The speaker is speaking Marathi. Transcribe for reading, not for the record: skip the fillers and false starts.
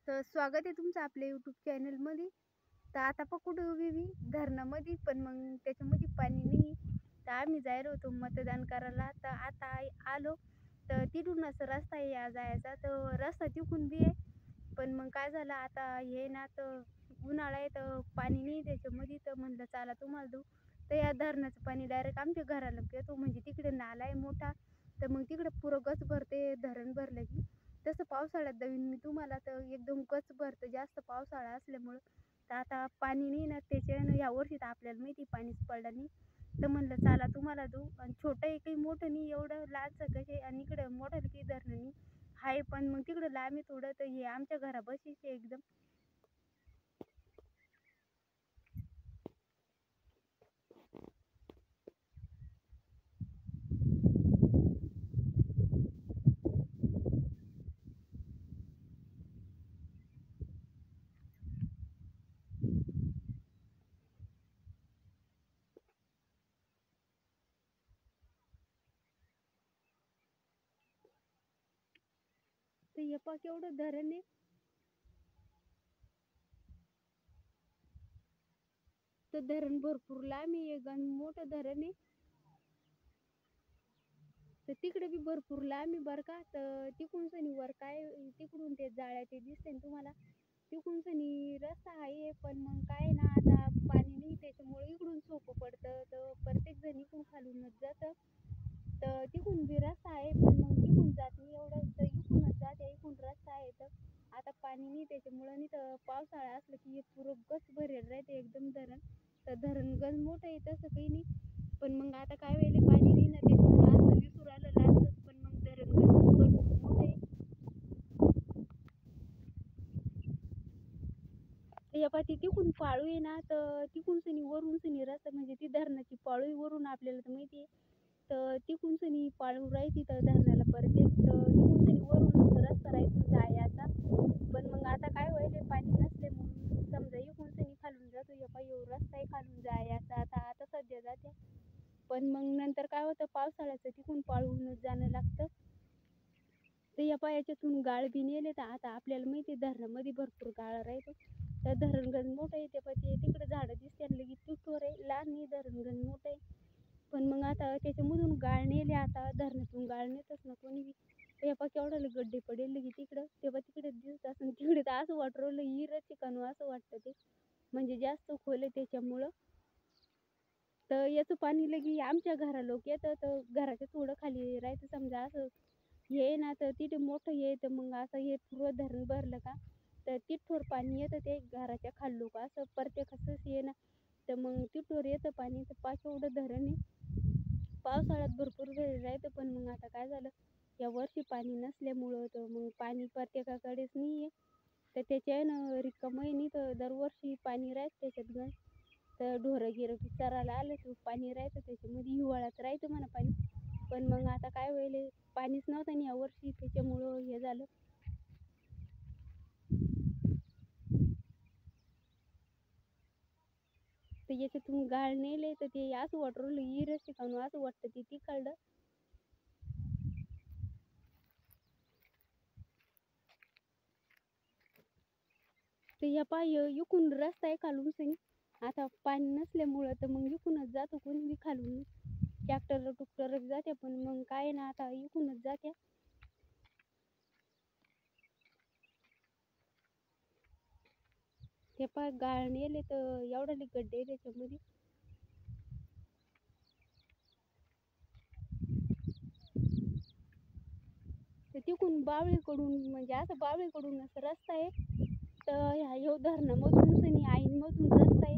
तर स्वागत आहे तुमचं आपल्या यूट्यूब चॅनलमध्ये. तर आता कुठे उभी मी धरणामध्ये, पण मग त्याच्यामध्ये पाणी नाही. तर आम्ही जायला होतो मतदान करायला. तर आता आलो. तर तिथून असं रस्ता आहे या जायचा, तर रस्ता तिकून बी आहे. पण मग काय झालं आता हे ना, तर उन्हाळा आहे तर पाणी नाही त्याच्यामध्ये. तर म्हणलं चला तुम्हाला देऊ. तर या धरणाचं पाणी डायरेक्ट आमच्या घराला येतो, म्हणजे तिकडे नाला आहे मोठा. तर मग तिकडे पुरं गच भरते धरण भरलं की. तसं पावसाळ्यात जाईन मी तुम्हाला, तर एकदम गच भरतं जास्त पावसाळा असल्यामुळं. तर आता पाणी नाही ना त्याच्यानं, या वर्षी तर आपल्याला माहिती पाणीच पडलं नाही. तर म्हणलं चला तुम्हाला देऊ. आणि छोटं आहे काही मोठं नाही एवढं, लहानसं कसे. आणि इकडं मोठं काही धरण नाही आहे, पण मग तिकडं लांब आहे थोडं. तर हे आमच्या घरापाशीच आहे एकदम. तर हे पहा केवढं धरण आहे. तर धरण भरपूर लांब आहे, एक आणि मोठं धरण आहे. तर तिकडे बी भरपूर लांब आहे बरं का. तर तिकडून सनी वर काय, तिकडून ते जाळ्या ते दिसते ना तुम्हाला, तिकडून सनी रस्ता आहे. पण मग काय ना, आता पाणी नाही त्याच्यामुळे इकडून सोपं पडतं. तर प्रत्येक जण इकडून खालूनच जातं. तर तिकडून बी रस्ता आहे, पण मग तिकडून जात नाही एवढं. तर इकडूनच जाते, इकडून रस्ता आहे. तर आता पाणी नाही त्याच्यामुळं. नाही तर पावसाळा असलं की हे पुरं गच भरेल राहते एकदम धरण. तर धरण गच मोठं आहे तसं काही नाही. पण मग आता काय वेळेला पाणी नाही ना त्याच्यामुळं असं दिसून राहिलं लांबच, पण मग धरण गच भरपूर मोठं आहे. या पाठी तिकून पाळू आहे ना, तर तिकून सनी वरून सनी रस्ता, म्हणजे ती धरणाची पाळू आहे वरून आपल्याला तर माहिती आहे. तर तिकून सनी पाळू राहायची तर धरणाला परत येत. तर तिकून सनी वरून रस्ता राहायचो जायचा. पण मग आता काय व्हायले पाणी नसले म्हणून समजा इकडून सनी खालून जातो. या पायी रस्ता आहे खालून जायचा. आता आता सध्या जाते, पण मग नंतर काय होतं पावसाळ्याचं तिकून पाळूनच जाणं लागतं. तर या पायाच्यातून गाळ बी नेले. तर आता आपल्याला माहिती आहे धरणामध्ये भरपूर गाळ राहतो. तर धरणगण मोठं आहे. ते पाहिजे तिकडे झाडं दिसते आणि लगेच तुटवर आहे, लहान नाही धरणगण मोठं आहे. पण मग आता त्याच्यामधून गाळ नेले. आता धरणातून गाळ नेतच ना कोणी बी. ते पा केवढ्याला गड्डे पडेल लगे तिकडं. तेव्हा तिकडे दिसत असं तिकडे, तर असं वाटू राहिलं हिरच ठिकाणू असं वाटतं ते, म्हणजे जास्त खोल आहे त्याच्यामुळं. तर याचं पाणी लगी आमच्या घरा लोक येतं. तर घराच्या थोडं खाली राहायचं समजा असं हे ना, तर तिथे मोठं हे. तर मग असं हे पूर्ण धरण भरलं का, तर तिथवर पाणी येतं ते घराच्या खाल्लो का असं प्रत्येकाचंच ये ना. तर मग तिथवर येतं पाणी. तर पाच एवढं धरण आहे. पावसाळ्यात भरपूर वेळ राहतं, पण मग आता काय झालं या वर्षी पाणी नसल्यामुळं, तर मग पाणी प्रत्येकाकडेच नाही आहे. तर त्याच्यानं रिकामं नाही. तर दरवर्षी पाणी राहतं त्याच्यात गण. तर ढोरं गिरं बी चरायला आलं तर पाणी राहतं त्याच्यामध्ये. हिवाळ्यात राहतं म्हणा पाणी. पण मग आता काय व्हायले पाणीच नव्हतं आणि यावर्षी त्याच्यामुळं हे झालं. तर याच्यातून गाळ नेले. तर ते असं वाटू राहिलं हिरच ठिकाणू असं वाटतं ते तिकडं. तर या पाय इकून रस्ता आहे खालून सनी. आता पाणी नसल्यामुळं तर मग इकूनच जातो कोणी बी खालून. ट्रॅक्टर टुक्टर जाते, पण मग काय ना आता इकूनच जाते. ते पाय गाळ नेले तर एवढाले गड्डे त्याच्यामध्ये. तर तिकून बावळीकडून, म्हणजे असं बावळीकडून असं रस्ता आहे. तर ह्या धरणामधून सनी आईनमधून रस्ता आहे.